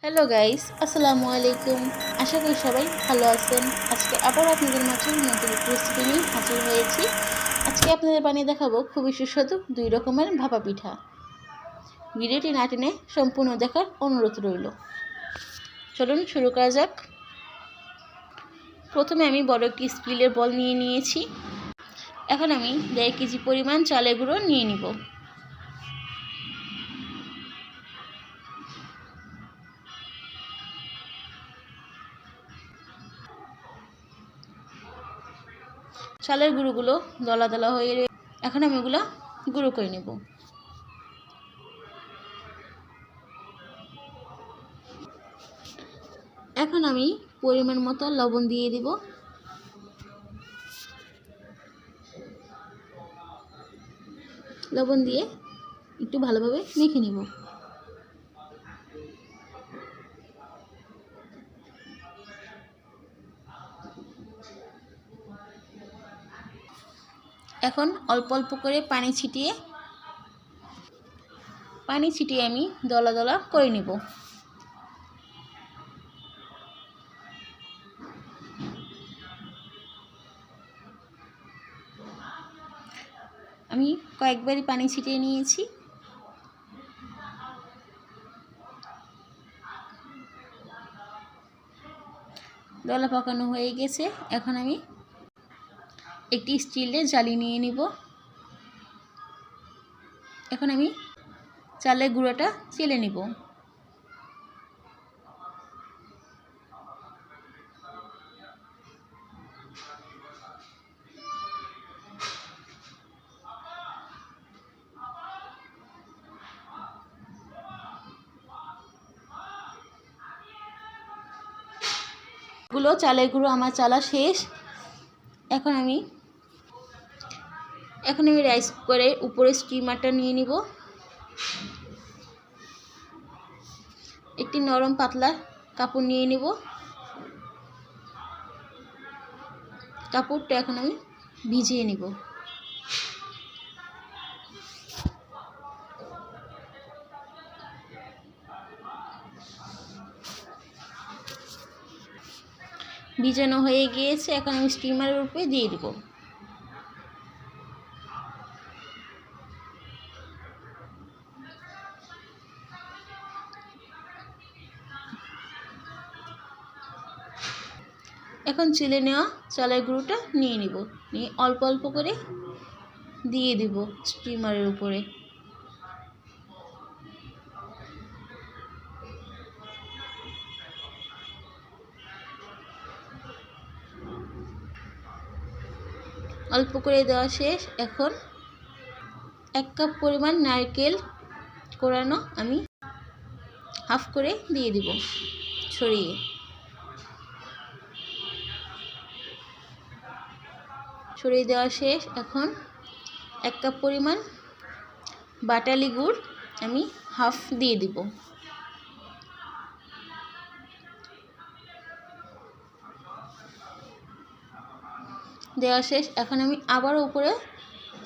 Hello guys, আসসালামু আলাইকুম। আশা করি সবাই ভালো আছেন। আজকে আবার আপনাদের মাঝে নতুন একটি রেসিপি নিয়ে হাজির হয়েছি। আজকে আপনাদের বানিয়ে দেখাবো খুবই সুস্বাদু 2 রকমের ভাপা পিঠা। ভিডিওটি না টেনে সম্পূর্ণ দেখার অনুরোধ রইল। চলুন শুরু করা যাক। প্রথমে আমি বড় একটি স্টিলের বল নিয়ে নিয়েছি। এখন আমি 1.5 কেজি পরিমাণ চালের গুঁড়ো নিয়ে নিব। চালের গুঁড়োগুলো দলা দলা হয়ে এখন আমি এগুলো গুঁড়ো করে নেব। এখন আমি পরিমাণ মতো লবণ দিয়ে দিব। লবণ দিয়ে একটু ভালোভাবে মেখে নিব। এখন অল্প অল্প করে পানি ছিটিয়ে আমি দলা দলা করে নিব। আমি কয়েকবারই পানি ছিটিয়ে নিয়েছি। দলা পাকানো হয়ে গেছে। এখন আমি একটি স্টিলের জালি নিয়ে নিব। এখন আমি চালের গুঁড়োটা চেলে নিব। চালের গুঁড়ো আমার চালা শেষ। এখন আমি রাইস কুকারের উপরে স্টিমারটা নিয়ে নিব। একটি নরম পাতলা কাপড় নিয়ে নিব। কাপড়টা এখন আমি ভিজিয়ে নিব। ভিজানো হয়ে গিয়েছে। এখন আমি স্টিমারের উপরে দিয়ে দিব। এখন চেলে নেওয়া চালের গুঁড়োটা নিয়ে নিব। নিয়ে অল্প অল্প করে দিয়ে দিব স্টিমারের উপরে। অল্প করে দেওয়া শেষ। এখন 1 কাপ পরিমাণ নারকেল কোরানো আমি হাফ করে দিয়ে দিব ছড়িয়ে দেওয়া শেষ। এখন 1 কাপ পরিমাণ বাটালি গুড় আমি হাফ দিয়ে দিব। দেওয়া শেষ। এখন আমি আবার উপরে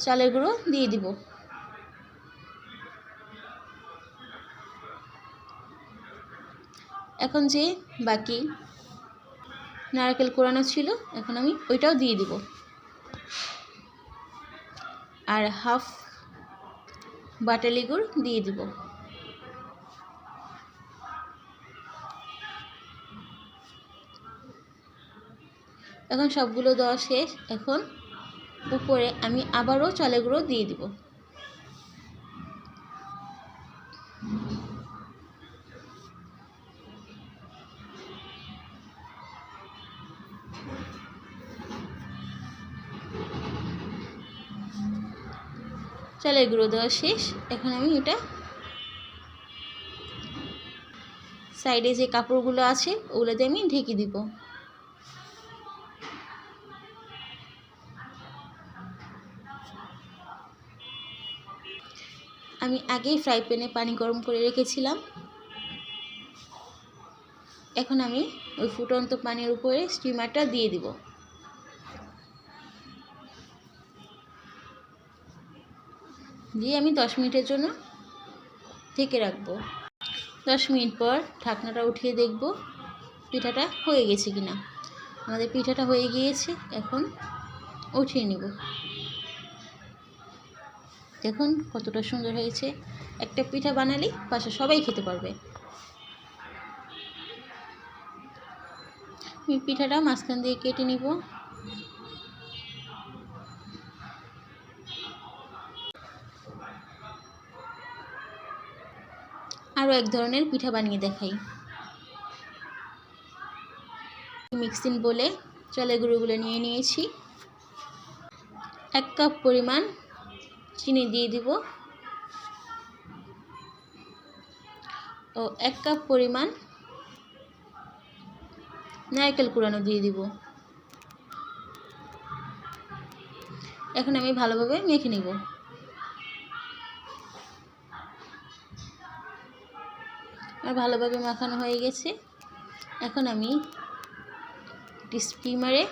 চালের গুঁড়ো দিয়ে দিব। এখন যে বাকি নারকেল কোরানো ছিল এখন আমি ওইটাও দিয়ে দিব। আর হাফ বাটালি গুড় দিয়ে দিব। এখন সবগুলো দেওয়া শেষ। এখন উপরে আমি আবারও চালের গুঁড়ো দিয়ে দিব। চালের গুঁড়ো দেওয়া শেষ। এখন আমি এটা সাইডে যে কাপড়গুলো আছে ওগুলো দিয়ে আমি ঢেকে দিব। আমি আগেই ফ্রাই প্যানে পানি গরম করে রেখেছিলাম। এখন আমি ওই ফুটন্ত পানির উপরে স্টিমারটা দিয়ে দিব। দিয়ে আমি 10 মিনিটের জন্য ঢেকে রাখবো। 10 মিনিট পর ঢাকনাটা উঠিয়ে দেখব পিঠাটা হয়ে গেছে কিনা। আমাদের পিঠাটা হয়ে গিয়েছে, এখন উঠিয়ে নেব। দেখুন কতটা সুন্দর হয়েছে। একটা পিঠা বানালেই বাসা সবাই খেতে পারবে। আমি পিঠাটা মাঝখান দিয়ে কেটে নিব। আরও এক ধরনের পিঠা বানিয়ে দেখাই। মিক্সিং বলে চালের গুঁড়োগুলো নিয়ে নিয়েছি। 1 কাপ পরিমাণ চিনি দিয়ে দিব ও 1 কাপ পরিমাণ নারকেল কুড়ানো দিয়ে দিব। এখন আমি ভালোভাবে মেখে নিব। আর ভালোভাবে মাখানো হয়ে গেছে। এখন আমি স্টিমারে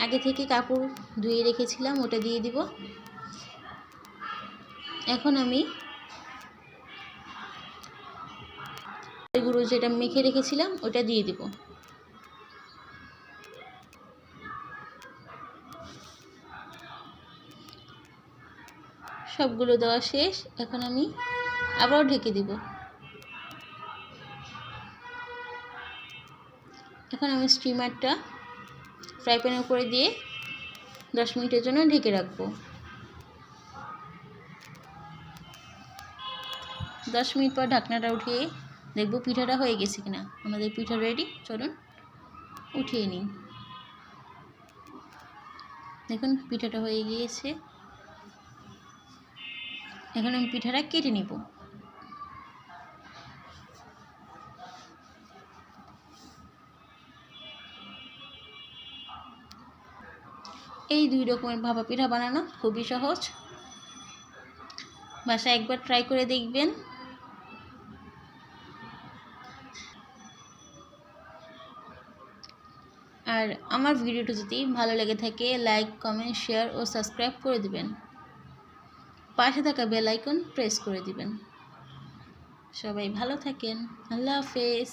আগে থেকে কাপড় ধুয়ে রেখেছিলাম, ওটা দিয়ে দিব। এখন আমি গুঁড়ো যেটা মেখে রেখেছিলাম ওটা দিয়ে দিব। সবগুলো দেওয়া শেষ। এখন আমি আবারও ঢেকে দিব। এখন আমি স্টিমারটা ফ্রাই প্যানের উপরে দিয়ে 10 মিনিটের জন্য ঢেকে রাখবো। 10 মিনিট পর ঢাকনাটা উঠিয়ে দেখব পিঠাটা হয়ে গেছে কিনা। আমাদের পিঠা রেডি, চলুন উঠিয়ে নিই। দেখুন পিঠাটা হয়ে গিয়েছে। এখন আমি পিঠাটা কেটে নিব। এই 2 রকমের ভাপা পিঠা বানানো খুবই সহজ, বাসায় একবার ট্রাই করে দেখবেন। আর আমার ভিডিওটি যদি ভালো লেগে থাকে লাইক, কমেন্ট, শেয়ার ও সাবস্ক্রাইব করে দিবেন। পাশে থাকা বেল আইকন প্রেস করে দিবেন। সবাই ভালো থাকেন। আল্লাহ হাফেজ।